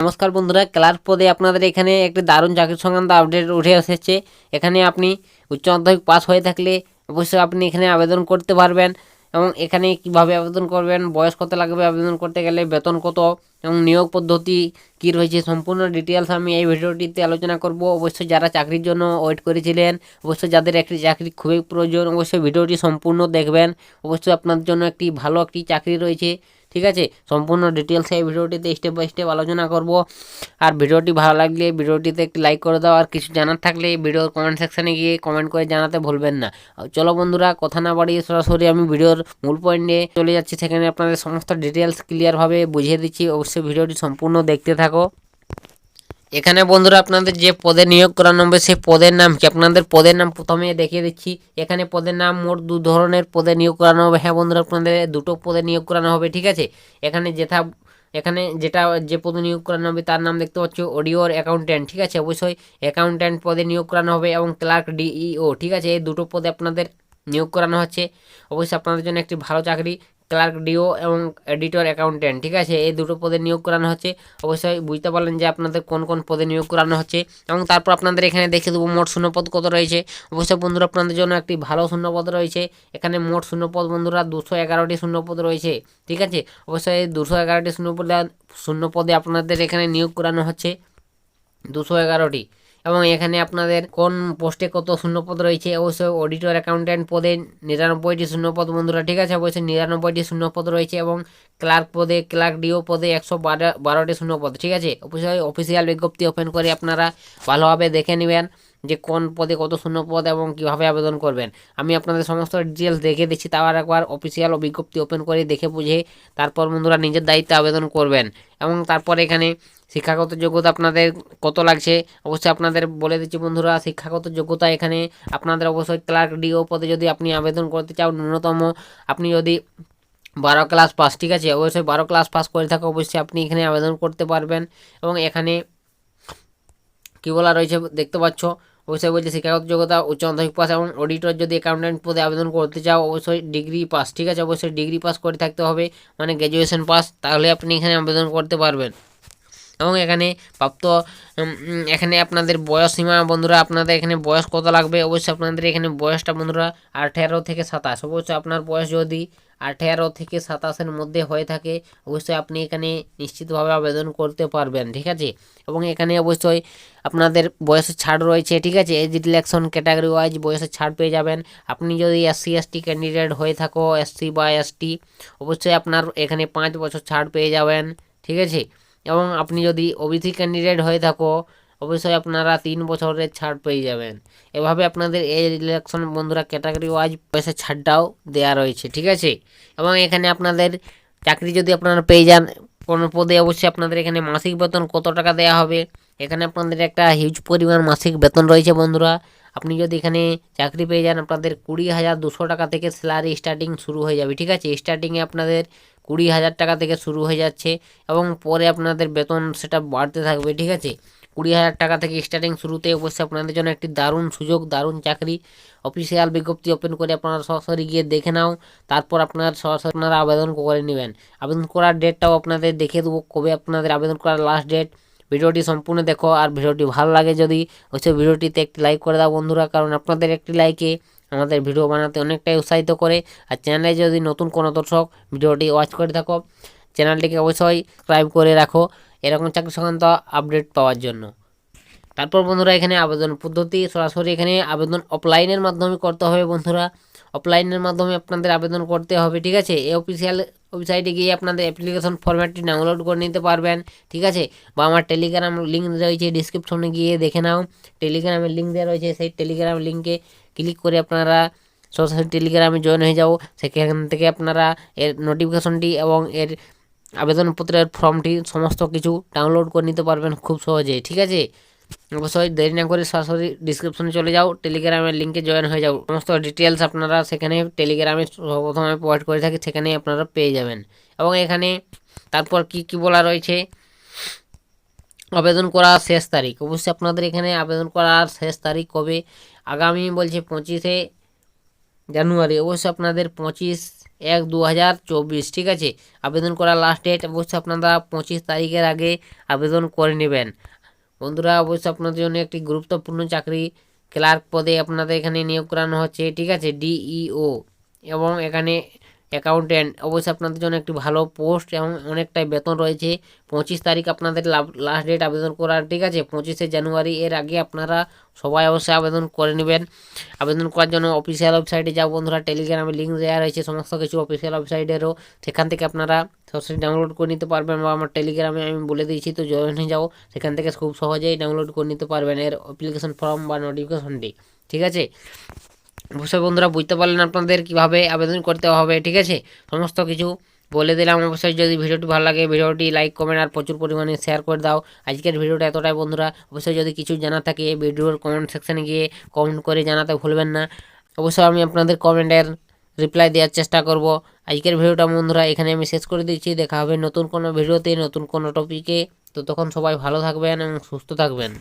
নমস্কার বন্ধুরা, ক্লার্ক পদে আপনাদের এখানে একটি দারুণ চাকরি সংক্রান্ত আপডেট উঠে এসেছে। এখানে আপনি উচ্চ মাধ্যমিক পাস হয়ে থাকলে অবশ্যই আপনি এখানে আবেদন করতে পারবেন। এবং এখানে কিভাবে আবেদন করবেন, বয়স কত লাগবে আবেদন করতে গেলে, বেতন কত এবং নিয়োগ পদ্ধতি কি রয়েছে, সম্পূর্ণ ডিটেলস আমি এই ভিডিওটিতে আলোচনা করব। অবশ্যই যারা চাকরির জন্য ওয়েট করেছিলেন, অবশ্যই যাদের একটি চাকরি খুবই প্রয়োজন, অবশ্যই ভিডিওটি সম্পূর্ণ দেখবেন। অবশ্যই আপনার জন্য একটি ভালো একটি চাকরি রয়েছে, ঠিক আছে। সম্পূর্ণ ডিটেলস এই ভিডিওটিতে স্টেপ বাই স্টেপ আলোচনা করব। আর ভিডিওটি ভালো লাগলে ভিডিওটিতে একটি লাইক করে দাও। আর কিছু জানার থাকলে ভিডিওর কমেন্ট সেকশানে গিয়ে কমেন্ট করে জানাতে ভুলবেন না। চলো বন্ধুরা, কথা না বাড়িয়ে সরাসরি আমি ভিডিওর মূল পয়েন্টে চলে যাচ্ছি। সেখানে আপনাদের সমস্ত ডিটেলস ক্লিয়ারভাবে বুঝিয়ে দিচ্ছি। অবশ্যই ভিডিওটি সম্পূর্ণ দেখতে থাকো। এখানে বন্ধুরা আপনাদের যে পদে নিয়োগ করানো হবে সেই পদের নাম কি, আপনাদের পদের নাম প্রথমে দেখিয়ে দিচ্ছি। এখানে পদের নাম মোট দু ধরনের পদে নিয়োগ করানো হবে। হ্যাঁ বন্ধুরা, আপনাদের দুটো পদে নিয়োগ করানো হবে, ঠিক আছে। এখানে যেটা যে পদে নিয়োগ করানো হবে তার নাম দেখতে পাচ্ছ অডিওর অ্যাকাউন্ট্যান্ট, ঠিক আছে। অবশ্যই অ্যাকাউন্ট্যান্ট পদে নিয়োগ করানো হবে এবং ক্লার্ক ডিইও, ঠিক আছে। এই দুটো পদে আপনাদের নিয়োগ করানো হচ্ছে। অবশ্যই আপনাদের জন্য একটি ভালো চাকরি, ক্লার্ক ডিও এবং এডিটর অ্যাকাউন্ট্যান্ট, ঠিক আছে। এই দুটো পদে নিয়োগ করানো হচ্ছে। অবশ্যই বুঝতে পারলেন যে আপনাদের কোন কোন পদে নিয়োগ করানো হচ্ছে। এবং তারপর আপনাদের এখানে দেখে দেবো মোট শূন্যপদ কত রয়েছে। অবশ্যই বন্ধুরা আপনাদের জন্য একটি ভালো শূন্যপদ রয়েছে। এখানে মোট শূন্যপদ বন্ধুরা 211টি শূন্যপদ রয়েছে, ঠিক আছে। অবশ্যই এই 211টি শূন্যপদে আপনাদের এখানে নিয়োগ করানো হচ্ছে 211টি। এবং এখানে আপনাদের কোন পোস্টে কত শূন্যপদ রয়েছে, অবশ্যই অডিটর অ্যাকাউন্ট্যান্ট পদে 99টি শূন্যপদ বন্ধুরা, ঠিক আছে। অবশ্যই 99টি শূন্যপদ রয়েছে। এবং ক্লার্ক পদে, ক্লার্ক ডিও পদে 112টি শূন্যপদ, ঠিক আছে। অবশ্যই অফিসিয়াল বিজ্ঞপ্তি ওপেন করে আপনারা ভালোভাবে দেখে নেবেন যে কোন পদে কত শূন্যপদ এবং কীভাবে আবেদন করবেন। আমি আপনাদের সমস্ত ডিটেলস দেখে দিচ্ছি, তাও একবার অফিসিয়াল বিজ্ঞপ্তি ওপেন করে দেখে বুঝে তারপর বন্ধুরা নিজের দায়িত্বে আবেদন করবেন। এবং তারপর এখানে শিক্ষাগত যোগ্যতা আপনাদের কত লাগছে অবশ্যই আপনাদের বলে দিচ্ছি বন্ধুরা। শিক্ষাগত যোগ্যতা এখানে আপনাদের অবশ্যই ক্লার্ক ডিও পদে যদি আপনি আবেদন করতে চাও, ন্যূনতম আপনি যদি 12 ক্লাস পাস, ঠিক আছে। অবশ্যই 12 ক্লাস পাস করে থাকে অবশ্যই আপনি এখানে আবেদন করতে পারবেন। এবং এখানে কী বলা রয়েছে দেখতে পাচ্ছ, অবশ্যই বলছে শিক্ষাগত যোগ্যতা উচ্চ মাধ্যমিক পাস। এবং অডিটর যদি অ্যাকাউন্ট্যান্ট পদে আবেদন করতে চাও অবশ্যই ডিগ্রি পাস, ঠিক আছে। অবশ্যই ডিগ্রি পাস করে থাকতে হবে, মানে গ্র্যাজুয়েশন পাস, তাহলে আপনি এখানে আবেদন করতে পারবেন। এবং এখানে প্রাপ্ত এখানে আপনাদের বয়স সীমা বন্ধুরা, আপনাদের এখানে বয়স কত লাগবে, অবশ্যই আপনাদের এখানে বয়সটা বন্ধুরা 18 থেকে 27। অবশ্যই আপনার বয়স যদি 18 থেকে 27-এর মধ্যে হয়ে থাকে অবশ্যই আপনি এখানে নিশ্চিতভাবে আবেদন করতে পারবেন, ঠিক আছে। এবং এখানে অবশ্যই আপনাদের বয়সের ছাড় রয়েছে, ঠিক আছে। এজ রিল্যাক্সন ক্যাটাগরি ওয়াইজ বয়সের ছাড় পেয়ে যাবেন। আপনি যদি এসসি এসটি ক্যান্ডিডেট হয়ে থাকো, এসসি বা এসটি, অবশ্যই আপনার এখানে 5 বছর ছাড় পেয়ে যাবেন, ঠিক আছে। এবং আপনি যদি ওবিসি ক্যান্ডিডেট হয়ে থাকো অবশ্যই আপনারা 3 বছরের ছাড় পেয়ে যাবেন। এভাবে আপনাদের এই রিল্যাক্সন বন্ধুরা ক্যাটাগরি ওয়াইজ পয়সা ছাড়টাও দেওয়া রয়েছে, ঠিক আছে। এবং এখানে আপনাদের চাকরি যদি আপনারা পেয়ে যান কোনো পদে, অবশ্যই আপনাদের এখানে মাসিক বেতন কত টাকা দেওয়া হবে। এখানে আপনাদের একটা হিউজ পরিমাণ মাসিক বেতন রয়েছে বন্ধুরা। আপনি যদি এখানে চাকরি পেয়ে যান আপনাদের 20,200 টাকা থেকে স্যালারি স্টার্টিং শুরু হয়ে যাবে, ঠিক আছে। স্টার্টিংয়ে আপনাদের 20,000 টাকা থেকে শুরু হয়ে যাচ্ছে এবং পরে আপনাদের বেতন সেটা বাড়তে থাকবে, ঠিক আছে। 20,000 টাকা থেকে স্টার্টিং শুরুতে অবশ্যই আপনাদের জন্য একটি দারুণ সুযোগ, দারুণ চাকরি। অফিসিয়াল বিজ্ঞপ্তি ওপেন করে আপনারা সরাসরি গিয়ে দেখে নাও, তারপর সরাসরি আপনারা আবেদন করে নেবেন। আবেদন করার ডেটটাও আপনাদের দেখিয়ে দেবো কবে আপনাদের আবেদন করার লাস্ট ডেট। ভিডিওটি সম্পূর্ণ দেখো। আর ভিডিওটি ভালো লাগে যদি অবশ্যই ভিডিওটিতে একটি লাইক করে দাও বন্ধুরা, কারণ আপনাদের একটি লাইকে আমাদের ভিডিও বানাতে অনেকটাই উৎসাহিত করে। আর চ্যানেলে যদি নতুন কোনো দর্শক ভিডিওটি ওয়াচ করে থাকো চ্যানেলটিকে অবশ্যই সাবস্ক্রাইব করে রাখো এরকম চাকরি সংক্রান্ত আপডেট পাওয়ার জন্য। তারপর বন্ধুরা এখানে আবেদন পদ্ধতি সরাসরি এখানে আবেদন অফলাইনের মাধ্যমে করতে হবে বন্ধুরা। অফলাইনের মাধ্যমে আপনাদের আবেদন করতে হবে, ঠিক আছে। এই অফিসিয়াল ওয়েবসাইটে গিয়ে আপনাদের অ্যাপ্লিকেশন ফরম্যাটটি ডাউনলোড করে নিতে পারবেন, ঠিক আছে। বা আমার টেলিগ্রাম লিঙ্ক রয়েছে ডিসক্রিপশনে গিয়ে দেখে নাও, টেলিগ্রামের লিঙ্ক দেওয়া রয়েছে। সেই টেলিগ্রাম লিঙ্কে ক্লিক করে আপনারা সরাসরি টেলিগ্রামে জয়েন হয়ে যাও। সেখান থেকে আপনারা এর নোটিফিকেশনটি এবং এর আবেদনপত্রের ফর্মটি সমস্ত কিছু ডাউনলোড করে নিতে পারবেন খুব সহজেই, ঠিক আছে। অবশ্যই দেরি না করে সরাসরি ডিসক্রিপশনে চলে যাও, টেলিগ্রামের লিঙ্কে জয়েন হয়ে যাও। সমস্ত ডিটেলস আপনারা সেখানে টেলিগ্রামে সর্বপ্রথমে প্রোভাইড করে থাকি, সেখানে আপনারা পেয়ে যাবেন। এবং এখানে তারপর কি বলা রয়েছে, আবেদন করার শেষ তারিখ। অবশ্যই আপনাদের এখানে আবেদন করার শেষ তারিখ কবে, আগামী বলছে 25শে জানুয়ারি। অবশ্যই আপনাদের 25 1/2024, ঠিক আছে। আবেদন করার লাস্ট ডেট অবশ্যই আপনারা 25 তারিখের আগে আবেদন করে নেবেন। বন্ধুরা অবশ্যই আপনাদের জন্য একটি গুরুত্বপূর্ণ চাকরি, ক্লার্ক পদে আপনাদের এখানে নিয়োগ করানো হচ্ছে, ঠিক আছে, ডিইও, এবং এখানে অ্যাকাউন্টেন্ট। অবশ্যই আপনাদের জন্য একটি ভালো পোস্ট এবং অনেকটাই বেতন রয়েছে। 25 তারিখ আপনাদের লাস্ট ডেট আবেদন করার, ঠিক আছে। 25শে জানুয়ারি এর আগে আপনারা সবাই অবশ্যই আবেদন করে নেবেন। আবেদন করার জন্য অফিসিয়াল ওয়েবসাইটে যাও বন্ধুরা, টেলিগ্রামে লিঙ্ক দেওয়া রয়েছে সমস্ত কিছু অফিসিয়াল ওয়েবসাইটেরও, সেখান থেকে আপনারা সরাসরি ডাউনলোড করে নিতে পারবেন, বা আমার টেলিগ্রামে আমি বলে দিয়েছি, তো জয়েন হয়ে যাও, সেখান থেকে খুব সহজেই ডাউনলোড করে নিতে পারবেন এর অ্যাপ্লিকেশন ফর্ম বা নোটিফিকেশনটি, ঠিক আছে। অবশ্যই বন্ধুরা বুঝতে পারলেন আপনাদের কিভাবে আবেদন করতে হবে, ঠিক আছে। সমস্ত কিছু বলে দিলাম। অবশ্যই যদি ভিডিওটি ভালো লাগে ভিডিওটি লাইক কমেন্ট আর প্রচুর পরিমাণে শেয়ার করে দাও। আজকের ভিডিওটা এতটাই বন্ধুরা। অবশ্যই যদি কিছু জানা থাকে এই ভিডিওর কমেন্ট সেকশানে গিয়ে কমেন্ট করে জানাতে ভুলবেন না। অবশ্যই আমি আপনাদের কমেন্টের রিপ্লাই দেওয়ার চেষ্টা করব। আজকের ভিডিওটা বন্ধুরা এখানে আমি শেষ করে দিচ্ছি। দেখা হবে নতুন কোনো ভিডিওতে, নতুন কোনো টপিকে। তো তখন সবাই ভালো থাকবেন এবং সুস্থ থাকবেন।